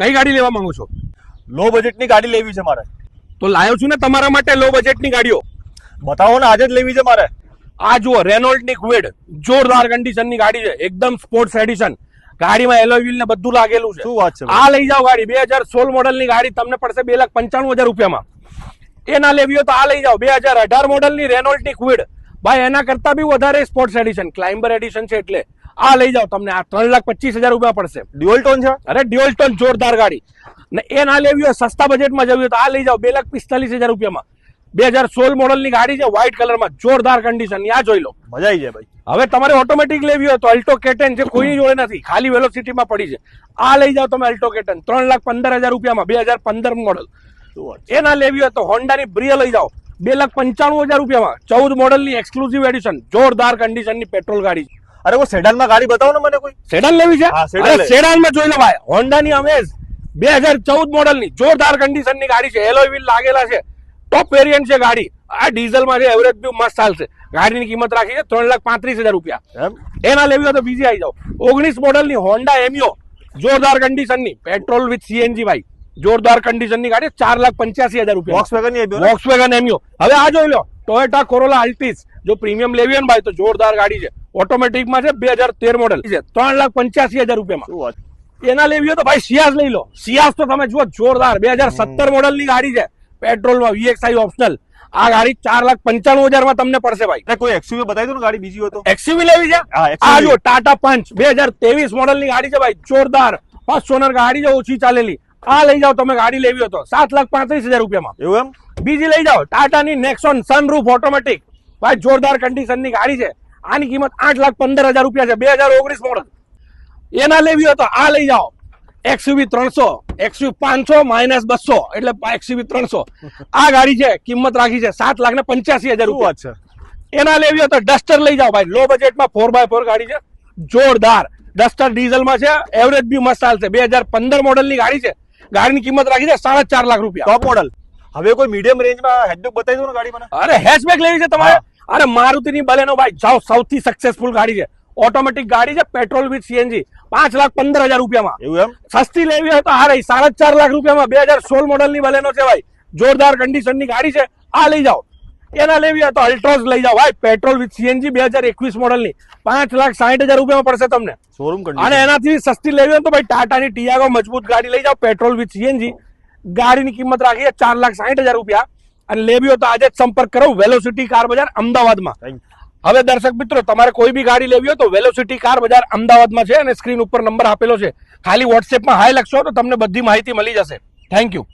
કઈ ગાડી લેવા માંગો છો? લો બજેટની ગાડી લેવી છે મારે. તો લાવ્યો છું ને તમારા માટે લો બજેટની ગાડીઓ. બતાવો ને, આજે જ લેવી છે મારે. આ જુઓ, રેનોલ્ટની ક્વિડ, જોરદાર કન્ડિશનની ગાડી છે, એકદમ સ્પોર્ટ્સ એડિશન. ગાડીમાં એલોય વ્હીલ ને બધું લાગેલું છે. શું વાત છે? આ લઈ જાઓ ગાડી. 2016 મોડલની ગાડી તમને પડશે 2,95,000 રૂપિયામાં. એ ના લેવી હોય તો આ લઈ જાઓ. 2018 મોડલની રેનોલ્ટની ક્વિડ, ભાઈ એના કરતા બી વધારે સ્પોર્ટ્સ એડિશન, ક્લાઇમ્બર એડિશન છે, એટલે આ લઈ જાઓ. તમને આ 3,25,000 રૂપિયા પડશે. ડ્યુઅલ ટોન છે? અરે ડ્યુઅલ ટોન જોરદાર ગાડી. ને એ ના લેવી હોય, સસ્તા બજેટમાં જવી હોય તો આ લઈ જાઓ 2,45,000 રૂપિયામાં. 2016 મોડલની ગાડી છે, વ્હાઇટ કલરમાં, જોરદાર કન્ડિશન. આ જોઈ લો, મજા આવી જાય ભાઈ. હવે તમારે ઓટોમેટિક લેવી હોય તો અલ્ટો કેટન છે, કોઈની જોડે નથી, ખાલી વેલોસિટીમાં પડી છે. આ લઈ જાઓ તમે અલ્ટો કેટન 3,15,000 રૂપિયામાં, 2015 મોડલ. એ ના લેવી હોય તો હોન્ડાની બ્રિયા લઈ જાઓ 2,95,000 રૂપિયામાં, 14 મોડલની એક્સક્લુઝિવ એડિશન, જોરદાર કન્ડિશનની પેટ્રોલ ગાડી. અરે કોઈ સેડાનમાં ગાડી બતાવો ને મને કોઈ. સેડાન લેવી છે? હા, સેડાન લે. સેડાનમાં જોઈ લો ભાઈ, હોન્ડાની અમેઝ 2014 મોડલની જોરદાર કન્ડિશનની ગાડી છે, એલોય વ્હીલ લાગેલા છે, ટોપ વેરિયન્ટ છે ગાડી. આ ડીઝલમાં છે, એવરેજ બી મસ્ત ચાલશે. ગાડીની કિંમત રાખી છે 3,35,000 રૂપિયા. એના લેવી હોય તો બીજી આવી જાઓ. 19 મોડલની હોન્ડા એમિયો, જોરદાર કન્ડિશનની, પેટ્રોલ વિથ સીએનજી ભાઈ, જોરદાર કન્ડિશનની ગાડી, 4,85,000 રૂપિયા. વોક્સવેગન ની આવ્યો ને? વોક્સવેગન એમિયો. હવે આ જોઈ લો, ટોયોટા કોરોલા અલ્ટિસ. જો પ્રીમિયમ લેવી હોય ને ભાઈ તો જોરદાર ગાડી છે, ઓટોમેટિકમાં છે, 2013 મોડલ છે, 3,85,000 રૂપિયામાં. શું વાત? એના લેવી હોય તો ભાઈ સિયાઝ લઈ લો. સિયાઝ તો તમે જુઓ, જોરદાર 2017 મોડલની ગાડી છે, પેટ્રોલમાં, VXI ઓપ્શનલ. આ ગાડી 4,95,000 માં તમને પડશે ભાઈ. કોઈ એક્સયુવી બતાવી દો ને ગાડી બીજી હોય તો. એક્સયુવી લેવી છે? હા, XUV. આ જો ટાટા પંચ 2023 મોડલની ગાડી છે ભાઈ, જોરદાર ફર્સ્ટ ઓનર ગાડી છે, ઓછી ચાલેલી. આ લઈ જાઓ તમે ગાડી લેવી હોય તો 7,35,000 રૂપિયામાં. એવું એમ? બીજી લઈ જાઓ ટાટાની નેક્સોન સનરૂફ ઓટોમેટિક, ભાઈ જોરદાર કન્ડિશનની ગાડી છે. આની કિંમત 8,15,000 રૂપિયા છે, 2019 મોડલ. એના લેવી હોય તો આ લઈ જાઓ XUV 300, XUV 500 -200 એટલે XUV 300. આ ગાડી છે, કિંમત રાખી છે 7,85,000 રૂપિયા છે. એના લેવી હોય તો ડસ્ટર લઈ જાઓ ભાઈ, લો બજેટમાં 4x4 ગાડી છે, જોરદાર. ડસ્ટર ડીઝલમાં છે, એવરેજ બી મસ્ત ચાલશે. 2015 મોડલની ગાડી છે, ગાડીની કિંમત રાખી છે 4.5 લાખ રૂપિયા. Top model. હવે કોઈ મીડિયમ રેન્જમાં હેડબેક બતાવી દો ને ગાડી મને. અરે હેચબેક લેવી છે તમારે? અરે મારુતિની બલેનો ભાઈ, જાઓ, સૌથી સક્સેસફુલ ગાડી છે, ઓટોમેટિક ગાડી છે, પેટ્રોલ વિથ સીએનજી, 5,15,000 રૂપિયામાં. એવું એમ? સસ્તી લેવી હોય તો આ રહી 4.5 લાખ રૂપિયામાં, 2016 મોડલની બલેનો છે ભાઈ, જોરદાર કન્ડિશનની ગાડી છે. આ લઈ જાઓ. એના લેવી હોય તો અલ્ટ્રોઝ લઈ જાઓ ભાઈ, પેટ્રોલ વિથ સીએનજી, 2021 મોડલની, 5,60,000 રૂપિયામાં પડશે તમને. શોરૂમ અને કન્ડિશન. એનાથી સસ્તી લેવી હોય તો ભાઈ ટાટાની ટિયાગો મજબૂત ગાડી લઈ જાઓ, પેટ્રોલ વિથ સીએનજી, ગાડીની કિંમત રાખી છે 4,60,000 રૂપિયા. અને લેવી હોય તો આજે જ સંપર્ક કરો વેલોસિટી કાર બજાર અમદાવાદમાં. હવે દર્શક મિત્રો, તમારે કોઈ બી ગાડી લેવી હોય તો વેલોસિટી કાર બજાર અમદાવાદમાં છે, અને સ્ક્રીન ઉપર નંબર આપેલો છે, ખાલી વોટ્સએપમાં હાય લખશો તો તમને બધી માહિતી મળી જશે. Thank you.